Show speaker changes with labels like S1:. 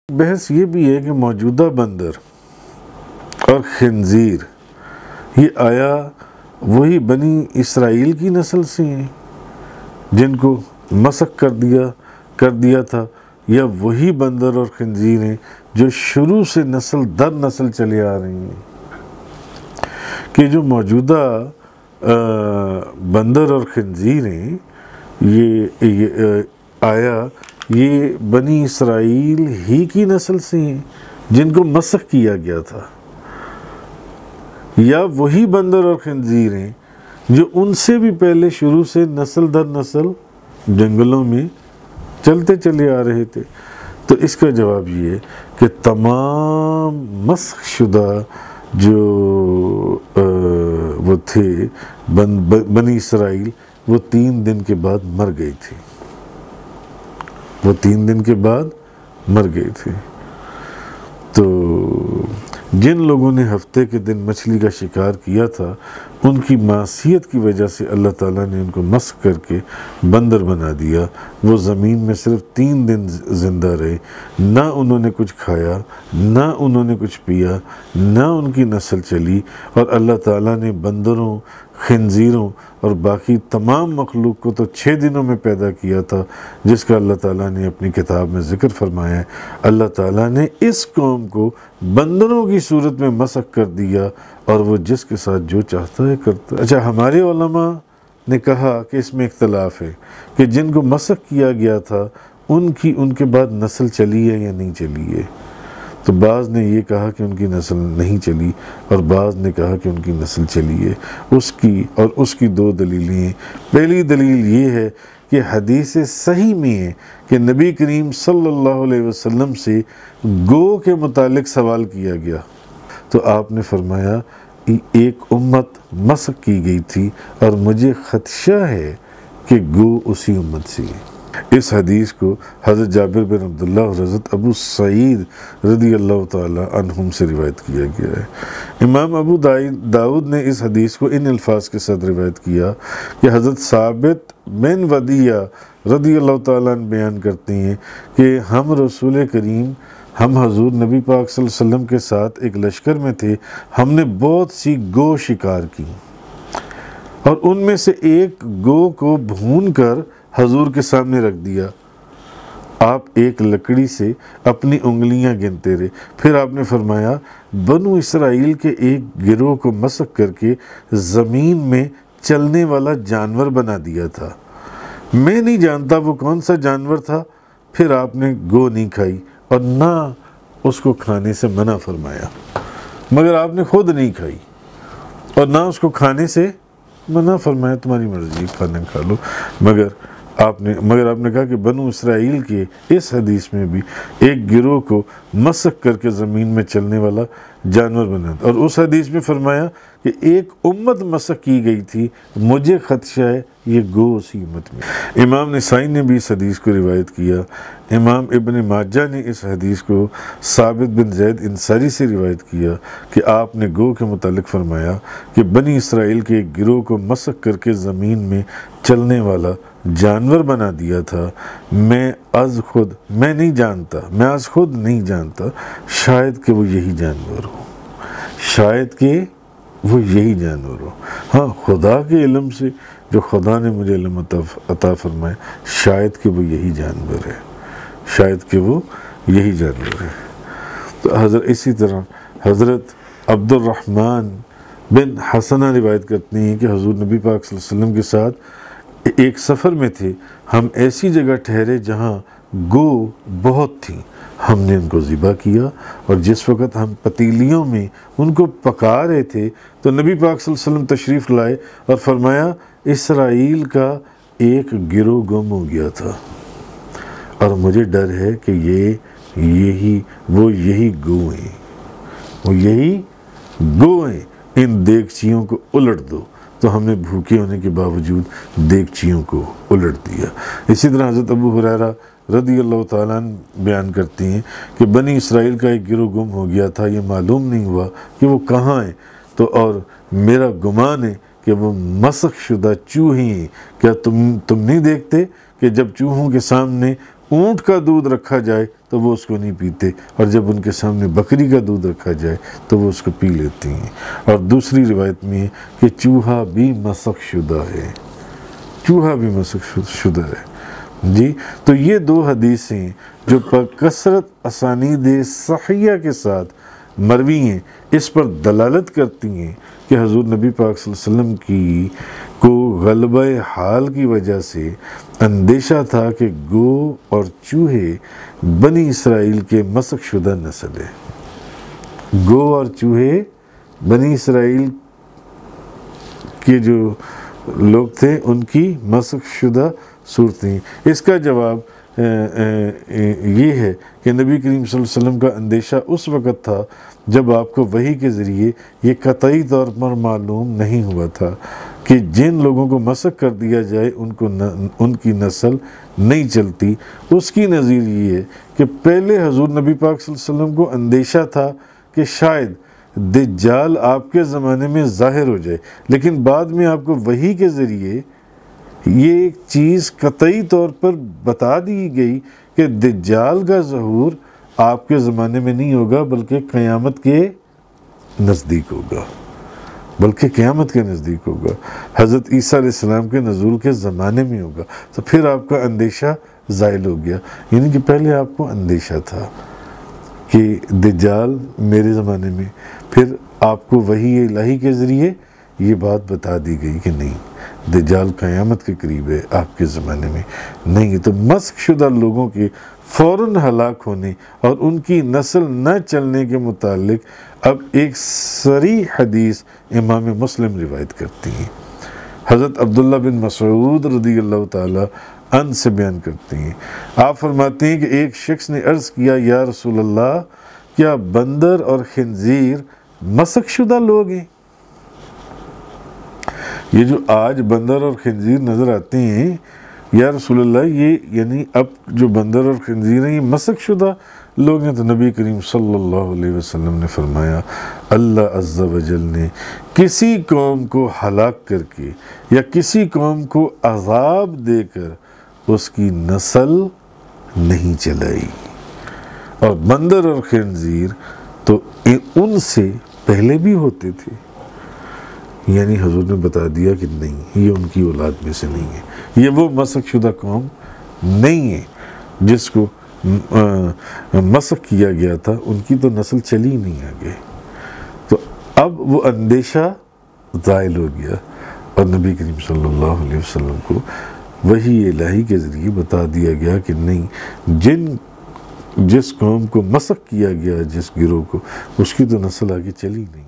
S1: بحث یہ بھی ہے کہ موجودہ بندر اور خنزیر یہ آیا وہی بنی اسرائیل کی نسل سے ہیں جن کو مسخ کر دیا تھا، یا وہی بندر اور خنزیر ہیں جو شروع سے نسل در نسل چلے آ رہی ہیں؟ کہ جو موجودہ بندر اور خنزیر ہیں یہ آیا یہ بنی اسرائیل ہی کی نسل سے ہیں جن کو مسخ کیا گیا تھا، یا وہی بندر اور خنزیر ہیں جو ان سے بھی پہلے شروع سے نسل در نسل جنگلوں میں چلتے چلے آ رہے تھے؟ تو اس کا جواب یہ ہے کہ تمام مسخ شدہ جو وہ تھے بنی اسرائیل، وہ 3 دن کے بعد مر گئی تھی، وہ 3 دن کے بعد مر گئی تھی۔ تو جن لوگوں نے ہفتے کے دن مچھلی کا شکار کیا تھا، ان کی معصیت کی وجہ سے اللہ تعالیٰ نے ان کو مسخ کر کے بندر بنا دیا۔ وہ زمین میں صرف 3 دن زندہ رہے، نہ انہوں نے کچھ کھایا، نہ انہوں نے کچھ پیا، نہ ان کی نسل چلی، اور اللہ تعالیٰ نے بندروں، خنزیروں اور باقی تمام مخلوق کو تو 6 دنوں میں پیدا کیا تھا، جس کا اللہ تعالیٰ نے اپنی کتاب میں ذکر فرمایا ہے۔ اللہ تعالیٰ نے اس قوم کو بندروں کی صورت میں مسخ کر دیا، اور وہ جس کے ساتھ جو چاہتا ہے کرتا ہے۔ اچھا، ہمارے علماء نے کہا کہ اس میں اختلاف ہے کہ جن کو مسخ کیا گیا تھا ان کے بعد نسل چلی ہے یا نہیں چلی ہے۔ تو بعض نے یہ کہا کہ ان کی نسل نہیں چلی، اور بعض نے کہا کہ ان کی نسل چلی ہے۔ اس کی 2 دلیلیں ہیں۔ پہلی دلیل یہ ہے کہ حدیث صحیح میں ہے کہ نبی کریم صلی اللہ علیہ وسلم سے گو کے متعلق سوال کیا گیا، تو آپ نے فرمایا ایک امت مسخ کی گئی تھی اور مجھے خدشہ ہے کہ گو اسی امت سے ہے۔ اس حدیث کو حضرت جابر بن عبداللہ اور حضرت ابو سعید رضی اللہ تعالی عنہم سے روایت کیا گیا ہے۔ امام ابو داؤد نے اس حدیث کو ان الفاظ کے ساتھ روایت کیا کہ حضرت ثابت بن ودیہ رضی اللہ تعالیٰ عنہ بیان کرتے ہیں کہ ہم حضور نبی پاک صلی اللہ علیہ وسلم کے ساتھ ایک لشکر میں تھے۔ ہم نے بہت سی گو شکار کی، اور ان میں سے ایک گو کو بھون کر حضور کے سامنے رکھ دیا۔ آپ ایک لکڑی سے اپنی انگلیاں گنتے رہے، پھر آپ نے فرمایا بنو اسرائیل کے ایک گروہ کو مسخ کر کے زمین میں چلنے والا جانور بنا دیا تھا۔ میں نہیں جانتا وہ کون سا جانور تھا۔ پھر آپ نے گو نہیں کھائی اور نہ اس کو کھانے سے منع فرمایا، مگر آپ نے خود نہیں کھائی اور نہ اس کو کھانے سے منع فرمایا، تمہاری مرضی کھانا کھا لو۔ مگر آپ نے کہا کہ بنو اسرائیل کے اس حدیث میں بھی ایک گروہ کو مسخ کر کے زمین میں چلنے والا جانور بنا تھا، اور اس حدیث میں فرمایا کہ ایک امت مسخ کی گئی تھی، مجھے خدشہ ہے یہ گو اسی امت میں۔ امام نسائی نے بھی اس حدیث کو روایت کیا۔ امام ابن ماجہ نے اس حدیث کو ثابت بن زید انصاری سے روایت کیا کہ آپ نے گو کے متعلق فرمایا کہ بنی اسرائیل کے ایک گروہ کو مسخ کر کے زمین میں چلنے والا جانور بنا دیا تھا۔ میں از خود نہیں جانتا شاید کہ وہ یہی جانور ہو، ہاں خدا کے علم سے جو خدا نے مجھے علم عطا فرمائے، شاید کہ وہ یہی جانور ہے۔ تو اسی طرح حضرت عبد الرحمن بن حسنہ روایت کرتے ہیں کہ حضور نبی پاک صلی اللہ علیہ وسلم کے ساتھ ایک سفر میں تھے۔ ہم ایسی جگہ ٹھہرے جہاں گو بہت تھیں، ہم نے ان کو ذبح کیا، اور جس وقت ہم پتیلیوں میں ان کو پکا رہے تھے تو نبی پاک صلی اللہ علیہ وسلم تشریف لائے اور فرمایا اسرائیل کا ایک گروہ گم ہو گیا تھا، اور مجھے ڈر ہے کہ وہ یہی گو ہیں، ان دیگچیوں کو الٹ دو۔ تو ہم نے بھوکے ہونے کے باوجود دیگچیوں کو الٹ دیا۔ اسی طرح حضرت ابو ہریرہ رضی اللہ تعالیٰ عنہ بیان کرتے ہیں کہ بنی اسرائیل کا ایک گروہ گم ہو گیا تھا، یہ معلوم نہیں ہوا کہ وہ کہاں ہیں، اور میرا گمان ہے کہ وہ مسخ شدہ چوہے ہیں۔ کیا تم نہیں دیکھتے کہ جب چوہوں کے سامنے اونٹ کا دودھ رکھا جائے تو وہ اس کو نہیں پیتے، اور جب ان کے سامنے بکری کا دودھ رکھا جائے تو وہ اس کو پی لیتی ہیں۔ اور دوسری روایت میں ہے کہ چوہا بھی مسخ شدہ ہے، چوہا بھی مسخ شدہ ہے جی۔ تو یہ دو حدیثیں جو بکثرت اسانید صحیحہ کے ساتھ مروی ہیں، اس پر دلالت کرتی ہیں کہ حضور نبی پاک صلی اللہ علیہ وسلم کو غلبہ حال کی وجہ سے اندیشہ تھا کہ گو اور چوہے بنی اسرائیل کے مسخ شدہ نسل ہے۔ گو اور چوہے بنی اسرائیل کے جو لوگ تھے ان کی مسخ شدہ صورتیں۔ اس کا جواب یہ ہے کہ نبی کریم صلی اللہ علیہ وسلم کا اندیشہ اس وقت تھا جب آپ کو وحی کے ذریعے یہ قطعی طور پر معلوم نہیں ہوا تھا کہ جن لوگوں کو مسخ کر دیا جائے ان کی نسل نہیں چلتی۔ اس کی نظیر یہ ہے کہ پہلے حضور نبی پاک صلی اللہ علیہ وسلم کو اندیشہ تھا کہ شاید دجال آپ کے زمانے میں ظاہر ہو جائے، لیکن بعد میں آپ کو وحی کے ذریعے یہ ایک چیز قطعی طور پر بتا دی گئی کہ دجال کا ظہور آپ کے زمانے میں نہیں ہوگا بلکہ قیامت کے نزدیک ہوگا، حضرت عیسیٰ علیہ السلام کے نزول کے زمانے میں ہوگا۔ تو پھر آپ کا اندیشہ زائل ہو گیا، یعنی کہ پہلے آپ کو اندیشہ تھا کہ دجال میرے زمانے میں، پھر آپ کو وحی الہی کے ذریعے یہ بات بتا دی گئی کہ نہیں، دجال قیامت کے قریب ہے، آپ کے زمانے میں نہیں ہے۔ تو مسخ شدہ لوگوں کے فوراً ہلاک ہونے اور ان کی نسل نہ چلنے کے متعلق اب ایک صریح حدیث امام مسلم روایت کرتی ہیں۔ حضرت عبداللہ بن مسعود رضی اللہ تعالی عنہ سے بیان کرتے ہیں، آپ فرماتے ہیں کہ ایک شخص نے عرض کیا، یا رسول اللہ، کیا بندر اور خنزیر مسخ شدہ لوگ ہیں؟ یہ جو آج بندر اور خنزیر نظر آتے ہیں، یا رسول اللہ، یہ یعنی اب جو بندر اور خنزیر ہیں یہ مسخ شدہ لوگ ہیں؟ تو نبی کریم صلی اللہ علیہ وسلم نے فرمایا، اللہ عز و جل نے کسی قوم کو ہلاک کر کے یا کسی قوم کو عذاب دے کر اس کی نسل نہیں چلائی، اور بندر اور خنزیر تو ان سے پہلے بھی ہوتے تھے، یعنی حضور نے بتا دیا کہ نہیں، یہ ان کی اولاد میں سے نہیں ہے، یہ وہ مسخ شدہ قوم نہیں ہے جس کو مسخ کیا گیا تھا، ان کی تو نسل چلی نہیں آگے۔ تو اب وہ اندیشہ زائل ہو گیا، اور نبی کریم صلی اللہ علیہ وسلم کو وحی الہی کے ذریعے بتا دیا گیا کہ نہیں، جس قوم کو مسخ کیا گیا، جس گروہ کو، اس کی تو نسل آگے چلی نہیں۔